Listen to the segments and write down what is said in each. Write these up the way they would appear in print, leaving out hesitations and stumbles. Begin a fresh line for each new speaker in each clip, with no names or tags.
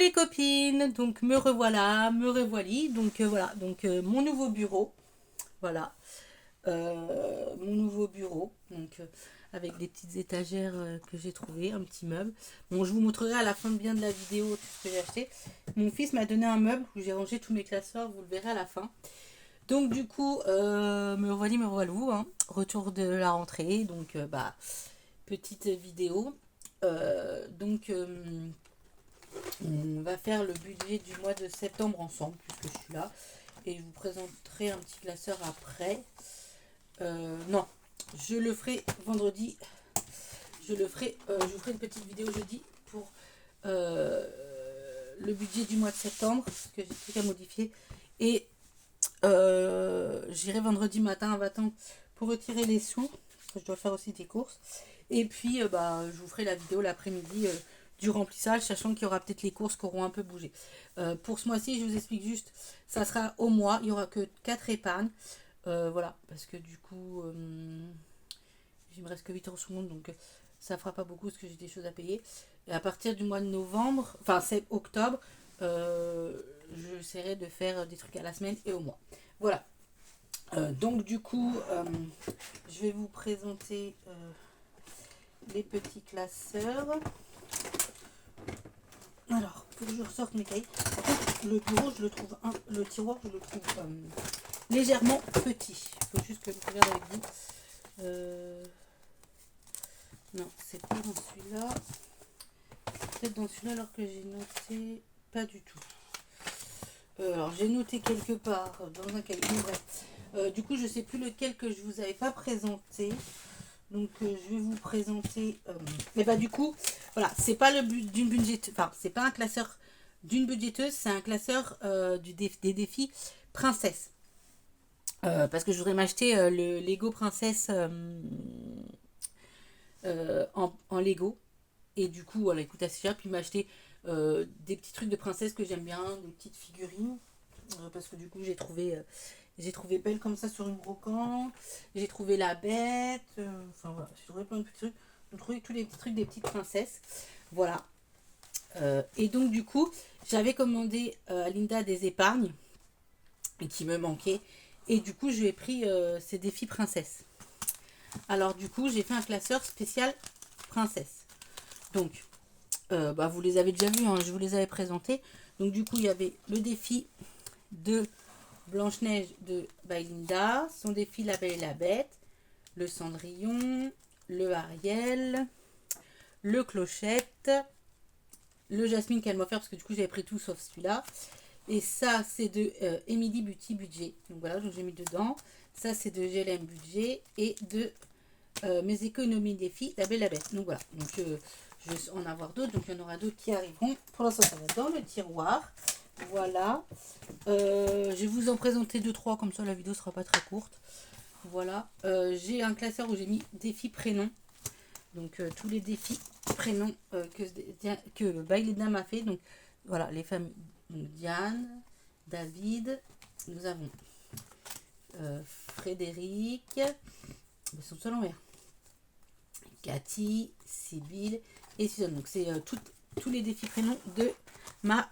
les copines, donc me revoilà, me revoilie, donc voilà, donc mon nouveau bureau, voilà, mon nouveau bureau, donc avec des petites étagères que j'ai trouvées, un petit meuble. Bon, je vous montrerai à la fin bien de la vidéo tout ce que j'ai acheté. Mon fils m'a donné un meuble où j'ai rangé tous mes classeurs, vous le verrez à la fin. Donc du coup, me revoilà, me revoilou, hein. Retour de la rentrée, donc bah, petite vidéo. On va faire le budget du mois de septembre ensemble, puisque je suis là. Et je vous présenterai un petit classeur après. Non, je le ferai vendredi. Je vous ferai une petite vidéo jeudi pour le budget du mois de septembre, parce que j'ai des trucs à modifier. Et j'irai vendredi matin à Vatan pour retirer les sous, parce que je dois faire aussi des courses. Et puis, bah, je vous ferai la vidéo l'après-midi du remplissage, sachant qu'il y aura peut-être les courses qui auront un peu bougé. Pour ce mois-ci, je vous explique juste, ça sera au mois, il n'y aura que 4 épargnes. Voilà, parce que du coup, il me reste que 8 euros sur le monde, donc ça fera pas beaucoup parce que j'ai des choses à payer. Et à partir du mois de novembre, enfin c'est octobre, j'essaierai de faire des trucs à la semaine et au mois. Voilà. Donc du coup, je vais vous présenter les petits classeurs. Alors, faut que je ressorte mes cahiers. En fait, le bureau, je le trouve, le tiroir, je le trouve légèrement petit. Il faut juste que je regarde avec vous. Non, c'est pas dans celui-là. Peut-être dans celui-là alors que j'ai noté. Pas du tout. Alors, j'ai noté quelque part dans un cahier. Bref. Du coup, je sais plus lequel que je vous avais pas présenté. Donc, je vais vous présenter. Mais bah, du coup, voilà, c'est pas le but d'une budgéteuse. Enfin, c'est pas un classeur d'une budgéteuse, c'est un classeur des défis princesse. Parce que je voudrais m'acheter le Lego princesse en Lego. Et du coup, voilà, il coûte assez cher. Puis m'acheter des petits trucs de princesse que j'aime bien, des petites figurines. Parce que du coup, j'ai trouvé Belle comme ça sur une brocante. J'ai trouvé la bête. Enfin voilà, j'ai trouvé plein de petits trucs. J'ai trouvé tous les petits trucs des petites princesses. Voilà. Et donc du coup, j'avais commandé à Linda des épargnes qui me manquaient. Et du coup, je lui ai pris ces défis princesses. Alors du coup, j'ai fait un classeur spécial princesse. Donc, bah, vous les avez déjà vus, hein, je vous les avais présentés. Donc du coup, il y avait le défi de Blanche-Neige de Linda, son défi La Belle et la Bête, le Cendrillon, le Ariel, le Clochette, le Jasmine qu'elle m'a offert parce que du coup j'avais pris tout sauf celui-là. Et ça c'est de Emily Beauty Budget. Donc voilà, donc j'ai mis dedans. Ça c'est de GLM Budget et de mes économies défis La Belle et la Bête. Donc voilà, donc je vais en avoir d'autres, donc il y en aura d'autres qui arriveront. Pour l'instant ça va dans le tiroir. Voilà. Je vais vous en présenter 2-3, comme ça la vidéo sera pas très courte. Voilà. J'ai un classeur où j'ai mis défis prénoms. Donc tous les défis prénoms que Bailena m'a fait. Donc voilà, les familles Diane, David, nous avons Frédéric, ils sont tous à l'envers. Cathy, Sybille et Suzanne. Donc c'est tous les défis prénoms de ma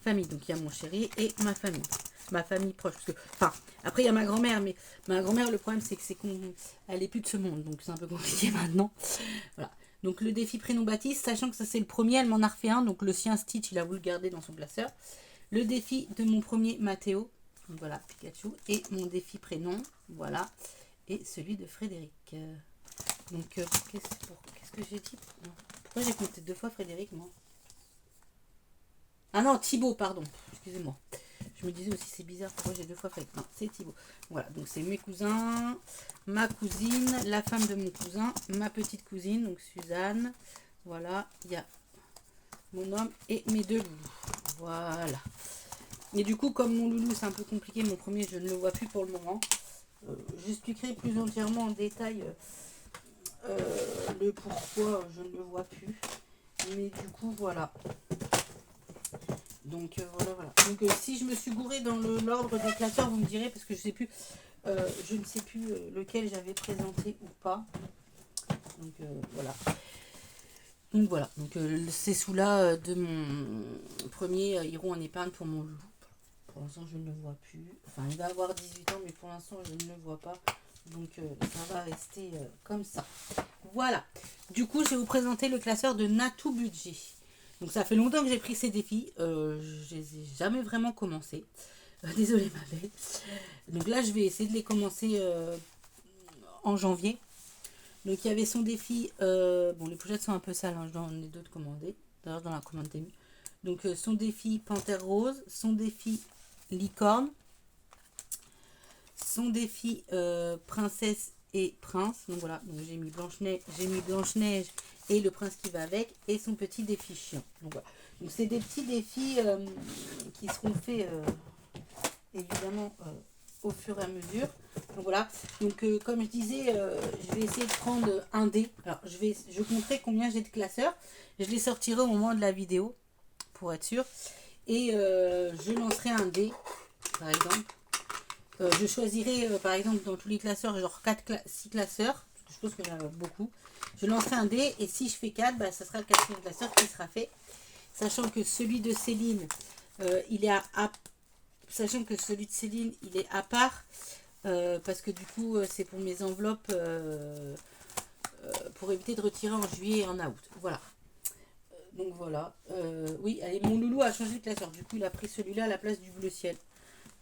famille. Donc il y a mon chéri et ma famille proche. Parce que, enfin, après il y a ma grand-mère, mais ma grand-mère, le problème c'est qu'elle est plus de ce monde, donc c'est un peu compliqué maintenant. Voilà. Donc le défi prénom Baptiste, sachant que ça c'est le premier, elle m'en a refait un, donc le sien Stitch, il a voulu le garder dans son classeur. Le défi de mon premier Mathéo, voilà, Pikachu, et mon défi prénom, voilà, et celui de Frédéric. Donc qu'est-ce que j'ai dit? Pourquoi j'ai compté 2 fois Frédéric, moi? Ah non, Thibaut, pardon. Excusez-moi. Je me disais aussi, c'est bizarre, pourquoi j'ai 2 fois Frédéric. Non, c'est Thibaut. Voilà, donc c'est mes cousins, ma cousine, la femme de mon cousin, ma petite cousine, donc Suzanne. Voilà, il y a mon homme et mes 2 loulous. Voilà. Et du coup, comme mon loulou, c'est un peu compliqué, mon premier, je ne le vois plus pour le moment. J'expliquerai plus entièrement en détail le pourquoi je ne le vois plus. Mais du coup, voilà. Donc voilà. Donc si je me suis gourée dans l'ordre des classeurs, vous me direz, parce que je ne sais plus lequel j'avais présenté ou pas. Donc voilà. Donc voilà, donc ces sous-là de mon premier iront en épargne pour mon loup. Pour l'instant, je ne le vois plus. Enfin, il va avoir 18 ans, mais pour l'instant, je ne le vois pas. Donc, ça va rester comme ça. Voilà. Du coup, je vais vous présenter le classeur de Natou Budget. Donc, ça fait longtemps que j'ai pris ces défis. Je les ai jamais vraiment commencé. Désolée, ma belle. Donc là, je vais essayer de les commencer en janvier. Donc, il y avait son défi. Bon, les pochettes sont un peu sales. Hein, j'en ai d'autres commandées. D'ailleurs, dans la commande d'ému. Donc, son défi Panthère Rose. Son défi Licorne. Son défi Princesse et Prince. Donc voilà, donc j'ai mis Blanche-Neige et le prince qui va avec. Et son petit défi chien. Donc voilà. Donc c'est des petits défis qui seront faits évidemment au fur et à mesure. Donc voilà. Donc comme je disais, je vais essayer de prendre un dé. Alors je compterai combien j'ai de classeurs. Je les sortirai au moment de la vidéo pour être sûr. Et je lancerai un dé, par exemple. Je choisirai par exemple dans tous les classeurs, genre 6 classeurs. Je pense qu'il y en a beaucoup. Je lancerai un dé et si je fais 4, bah, ça sera le 4e classeur qui sera fait. Sachant que celui de Céline, il est sachant que celui de Céline, il est à part. Parce que du coup, c'est pour mes enveloppes pour éviter de retirer en juillet et en août. Voilà. Donc voilà. Oui, allez, mon loulou a changé de classeur. Du coup, il a pris celui-là à la place du bleu ciel.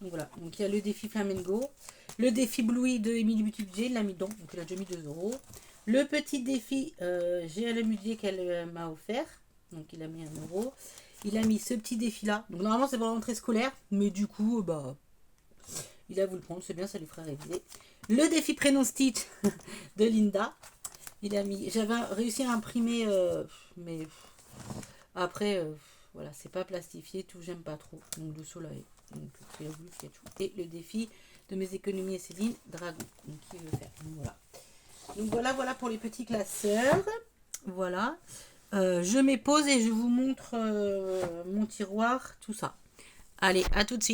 Donc voilà. Donc il y a le défi Flamengo. Le défi Bluey de Emily Budget, il l'a mis dedans. Donc il a déjà mis 2 €. Le petit défi j'ai à le Mudier qu'elle m'a offert. Donc il a mis 1 €. Il a mis ce petit défi là. Donc normalement c'est pour la rentrée scolaire. Mais du coup, bah, il a voulu le prendre. C'est bien, ça lui fera réviser. Le défi prénom Stitch de Linda. Il a mis. J'avais réussi à imprimer, mais après, voilà, c'est pas plastifié, tout, j'aime pas trop. Donc le soleil, donc il a voulu qu'il y ait tout. Et le défi de mes économies et Céline, Dragon, donc qui veut faire. Donc voilà pour les petits classeurs. Voilà. Je mets pause et je vous montre mon tiroir, tout ça. Allez, à tout de suite.